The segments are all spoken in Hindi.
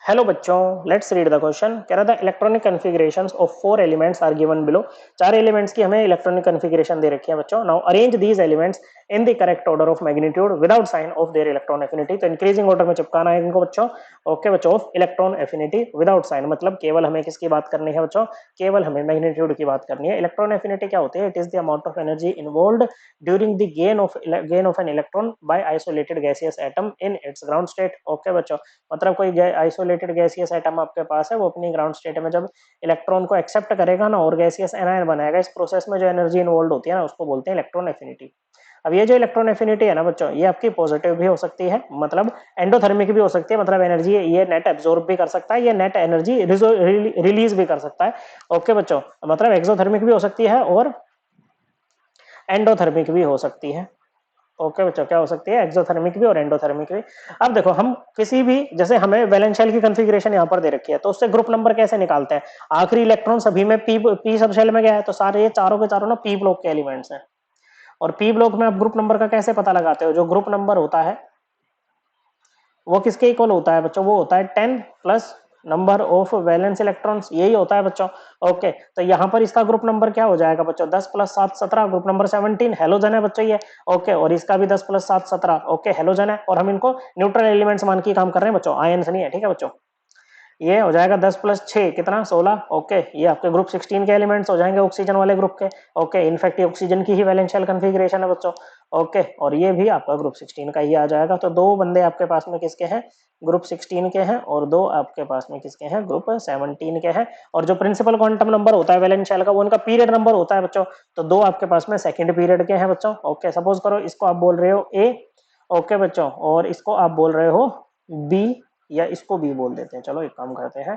हेलो बच्चों, लेट्स रीड द क्वेश्चन। कह रहा था electronic configurations of 4 elements are given below. 4 elements की हमें इलेक्ट्रॉनिक कॉन्फ़िगरेशन दे रखी है बच्चों। Now arrange these elements in the correct order of magnitude without sign of their electron affinity. तो इंक्रीजिंग ऑर्डर में चिपकाना है इनको बच्चों। ओके बच्चों, of electron affinity without sign मतलब केवल हमें किसकी बात करनी है बच्चों? केवल हमें मैग्नीट्यूड की बात करनी है। इलेक्ट्रॉन एफिनिटी क्या होती है? It is the amount of energy involved during the gain of an electron by isolated gaseous atom in its ground state. Okay बच्चों, मतलब कोई आइसोलेटेड गैसियस एटम आपके पास है, वो अपनी ग्राउंड स्टेट में जब इलेक्ट्रॉन को एक्सेप्ट करेगा ना और गैसियस एनायन बनाएगा, इस प्रोसेस में जो एनर्जी इन्वॉल्व होती है ना, उसको बोलते हैं इलेक्ट्रॉन एफिनिटी। अब ये जो इलेक्ट्रॉन एफिनिटी है ना बच्चों, ये आपकी पॉजिटिव भी हो सकती है, मतलब एंडोथर्मिक भी हो सकती है, मतलब एनर्जी ये नेट एब्जॉर्ब भी कर सकता है, ये नेट एनर्जी रिलीज भी कर सकता है। ओके बच्चों, मतलब एक्सोथर्मिक भी हो सकती है और एंडोथर्मिक भी हो सकती है। ओके बच्चों, क्या हो सकती है? एक्सोथर्मिक भी और एंडोथर्मिक भी। अब देखो, हम किसी भी, जैसे हमें वैलेंस शेल की कॉन्फ़िगरेशन यहाँ पर दे रखी है, तो उससे ग्रुप नंबर कैसे निकालते हैं? आखिरी इलेक्ट्रॉन सभी में पी सब शेल में गया है, तो सारे ये चारों के चारों ना पी ब्लॉक के एलिमेंट्स हैं। और पी ब्लॉक में आप ग्रुप नंबर का कैसे पता लगाते हो? जो ग्रुप नंबर होता है वो किसके इक्वल होता है बच्चों? वो होता है 10 plus number of valence electrons, यही होता है बच्चों। ओके, तो यहाँ पर इसका ग्रुप नंबर क्या हो जाएगा बच्चों? 10 प्लस 7 17, ग्रुप नंबर 17 हेलोजन है बच्चों ये। ओके, और इसका भी 10 प्लस 7 17, ओके हेलोजन है, और हम इनको न्यूट्रल एलिमेंट्स मान के काम कर रहे हैं बच्चों, आयंस नहीं है, ठीक है बच्चों। ये हो जाएगा 10 प्लस 6 कितना? 16। ओके, ये आपके ग्रुप 16 के एलिमेंट्स हो जाएंगे, ऑक्सीजन वाले ग्रुप के। ओके, इनफैक्ट ये ऑक्सीजन की ही वैलेंस शेल कॉन्फ़िगरेशन है बच्चों। ओके, और ये भी आपका ग्रुप 16 का ही आ जाएगा। तो दो बंदे आपके पास में किसके हैं? ग्रुप 16 के हैं, और दो आपके पास में किसके हैं? ग्रुप 17 के हैं। और जो प्रिंसिपल क्वांटम नंबर होता है वैलेंस शेल का, वो उनका पीरियड नंबर होता है बच्चों। तो दो आपके पास में सेकंड पीरियड के हैं बच्चों। ओके, सपोज करो इसको आप बोल रहे हो ए, ओके बच्चों, और इसको आप बोल रहे हो बी, या इसको बी बोल देते हैं। चलो एक काम करते हैं,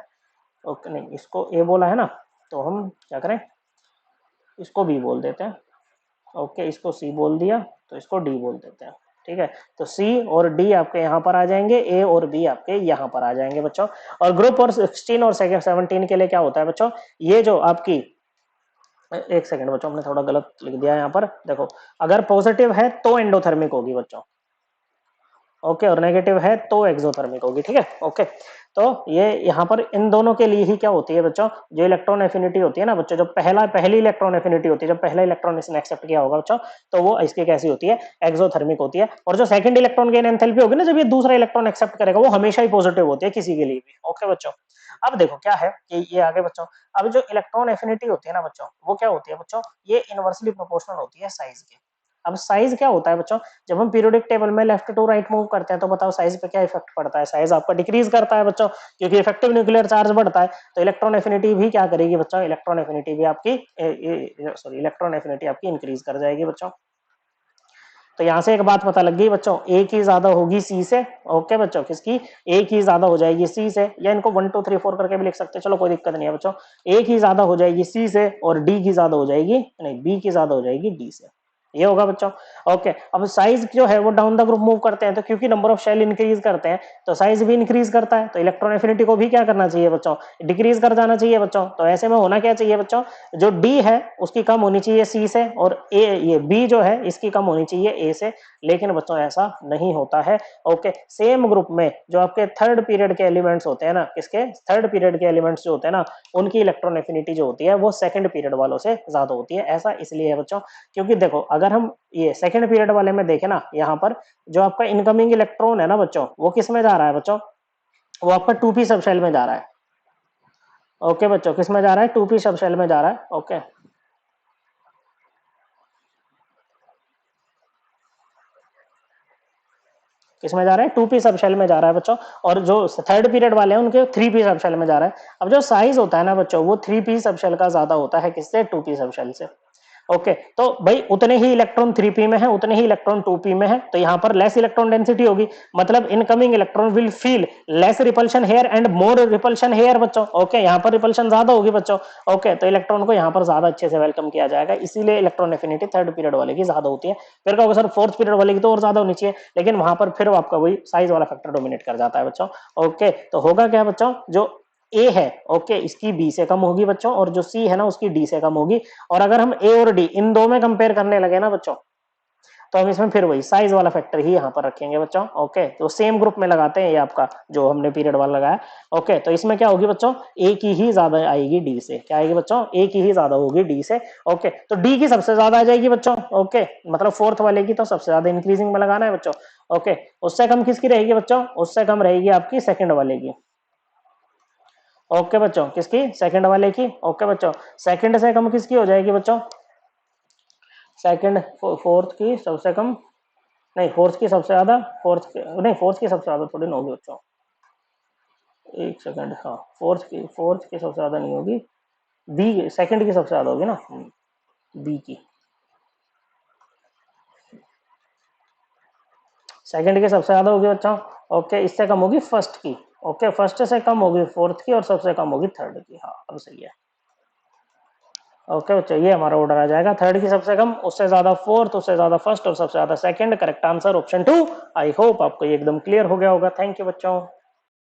ओके नहीं, इसको ए बोला है ना, तो हम क्या करें, इसको बी बोल देते हैं। ओके, इसको सी बोल दिया, तो इसको डी बोल देते हैं। ठीक है, तो सी और डी आपके यहाँ पर आ जाएंगे, ए और बी आपके यहाँ पर आ जाएंगे बच्चों। और ग्रुप और 16 और 17 के लिए क्या होता है बच्चों? ये जो आपकी, एक सेकंड बच्चों, हमने थोड़ा गलत लिख दिया यहाँ पर, देखो, अगर पॉजिटिव है तो एंडोथर्मिक होगी बच्चों। ओके, और नेगेटिव है तो एक्सोथर्मिक होगी। ठीक है, ओके, तो ये यहाँ पर इन दोनों के लिए ही क्या होती है बच्चों? जो इलेक्ट्रॉन एफिनिटी होती है ना बच्चों, जो पहली इलेक्ट्रॉन एफिनिटी होती है, जब पहला इलेक्ट्रॉन इसने एक्सेप्ट किया होगा बच्चों, तो वो इसकी कैसी होती है? एक्सोथर्मिक होती है। और जो सेकंड इलेक्ट्रॉन गेन एंथैल्पी होगी ना, जब ये दूसरा इलेक्ट्रॉन एक्सेप्ट करेगा, वो हमेशा ही पॉजिटिव होती है किसी के लिए भी। ओके बच्चों, अब देखो क्या है कि ये आगे बच्चों, अब जो इलेक्ट्रॉन एफिनिटी होती है ना बच्चों, वो क्या होती है बच्चों? ये इनवर्सली प्रोपोर्शनल होती है साइज के। अब साइज क्या होता है बच्चों? जब हम पीरियोडिक टेबल में लेफ्ट टू राइट मूव करते हैं, तो बताओ साइज पे क्या इफेक्ट पड़ता है? साइज आपका डिक्रीज करता है बच्चों, क्योंकि इफेक्टिव न्यूक्लियर चार्ज बढ़ता है। तो इलेक्ट्रॉन एफिनिटी भी क्या करेगी बच्चों? इलेक्ट्रॉन एफिनिटी भी आपकी, सॉरी, इलेक्ट्रॉन एफिनिटी आपकी इंक्रीज कर जाएगी बच्चों। तो यहां से एक बात पता लग गई बच्चों, ए की ज्यादा होगी सी से। ओके बच्चों, किसकी? ए की ज्यादा हो जाएगी सी से, या इनको 1 2 3 4 करके भी लिख सकते हैं, चलो कोई दिक्कत नहीं है बच्चों। ए की ज्यादा हो जाएगी सी से, और डी की ज्यादा हो जाएगी, नहीं, बी की ज्यादा हो जाएगी डी से। ये होगा बच्चों। ओके, अब साइज जो है वो डाउन द ग्रुप मूव करते हैं, तो क्योंकि नंबर ऑफ शेल इंक्रीज करते हैं, तो साइज भी इंक्रीज करता है, तो इलेक्ट्रॉन एफिनिटी को भी क्या करना चाहिए बच्चों? डिक्रीज कर जाना चाहिए बच्चों। तो ऐसे में होना क्या चाहिए बच्चों? जो डी है उसकी कम होनी चाहिए सी से, और ए, ये बी जो है इसकी कम होनी चाहिए ए से। लेकिन बच्चों ऐसा नहीं होता है। ओके, सेम ग्रुप में जो आपके थर्ड पीरियड के एलिमेंट्स होते हैं ना, किसके? थर्ड पीरियड के एलिमेंट्स जो होते हैं ना, उनकी इलेक्ट्रॉन एफिनिटी जो होती है वो सेकंड पीरियड वालों से ज्यादा होती है। ऐसा इसलिए है बच्चों, क्योंकि देखो, अगर हम ये सेकंड पीरियड वाले में देखें ना, यहाँ पर जो आपका इनकमिंग इलेक्ट्रॉन है ना बच्चों, वो किस में जा रहा है बच्चों? वो आपका 2p सब शेल में जा रहा है। ओके बच्चों, किस में जा रहा है? 2p सब शेल में जा रहा है। ओके, किसमें जा रहा है? 2p सब शेल में जा रहा है बच्चों। और जो थर्ड पीरियड वाले हैं उनके 3p सब शेल में जा रहा है। अब जो साइज होता है ना बच्चों, वो 3p सब शेल का ज्यादा होता है, किससे? 2p सब शेल से। ओके, तो भाई उतने ही इलेक्ट्रॉन 3p में है, उतने ही इलेक्ट्रॉन 2p में है, तो यहाँ पर लेस इलेक्ट्रॉन डेंसिटी होगी, मतलब incoming electron will feel less repulsion here and more repulsion here बच्चों। ओके, यहाँ पर रिपल्शन ज्यादा होगी बच्चों। ओके, तो इलेक्ट्रॉन को यहाँ पर ज्यादा अच्छे से वेलकम किया जाएगा, इसीलिए इलेक्ट्रॉन एफिनिटी थर्ड पीरियड वाले की ज्यादा होती है। फिर कहोगे सर फोर्थ पीरियड वाले की तो और ज्यादा होनी चाहिए, लेकिन वहां पर फिर आपका वही साइज वाला फैक्टर डोमिनेट कर जाता है बच्चों। ओके, तो होगा क्या बच्चों? जो ए है, ओके, इसकी बी से कम होगी बच्चों, और जो सी है ना उसकी डी से कम होगी। और अगर हम ए और डी इन दो में कंपेयर करने लगे ना बच्चों, तो हम इसमें फिर वही साइज वाला फैक्टर ही यहाँ पर रखेंगे बच्चों। ओके, तो सेम ग्रुप में लगाते हैं ये आपका जो हमने पीरियड वाला लगाया। ओके, तो इसमें क्या होगी बच्चों, ए की ही ज्यादा आएगी डी से। क्या आएगी बच्चों, ए की ही ज्यादा होगी डी से। ओके, तो डी की सबसे ज्यादा आ जाएगी बच्चों। ओके, मतलब फोर्थ वाले की तो सबसे ज्यादा इंक्रीजिंग में लगाना है बच्चों। ओके, उससे कम किसकी रहेगी बच्चों, उससे कम रहेगी आपकी सेकंड वाले की। ओके बच्चों, किसकी, सेकंड वाले की। ओके बच्चों, सेकंड से कम किसकी हो जाएगी बच्चों, सेकंड फोर्थ की सबसे कम, नहीं फोर्थ की सबसे ज्यादा, नहीं फोर्थ की सबसे ज्यादा थोड़ी ना होगी बच्चों, एक सेकंड, हाँ फोर्थ की सबसे ज्यादा नहीं होगी, बी सेकंड की सबसे ज्यादा होगी ना, बी की, सेकंड की सबसे ज्यादा होगी बच्चों। ओके, इससे कम होगी फर्स्ट की। ओके, फर्स्ट से कम होगी फोर्थ की और सबसे कम होगी थर्ड की। हाँ अब सही है। ओके बच्चों, ये हमारा ऑर्डर आ जाएगा, थर्ड की सबसे कम, उससे ज्यादा फोर्थ, उससे ज्यादा फर्स्ट और सबसे ज्यादा second. Correct answer option 2। I hope आपको ये एकदम क्लियर हो गया होगा। थैंक यू बच्चों।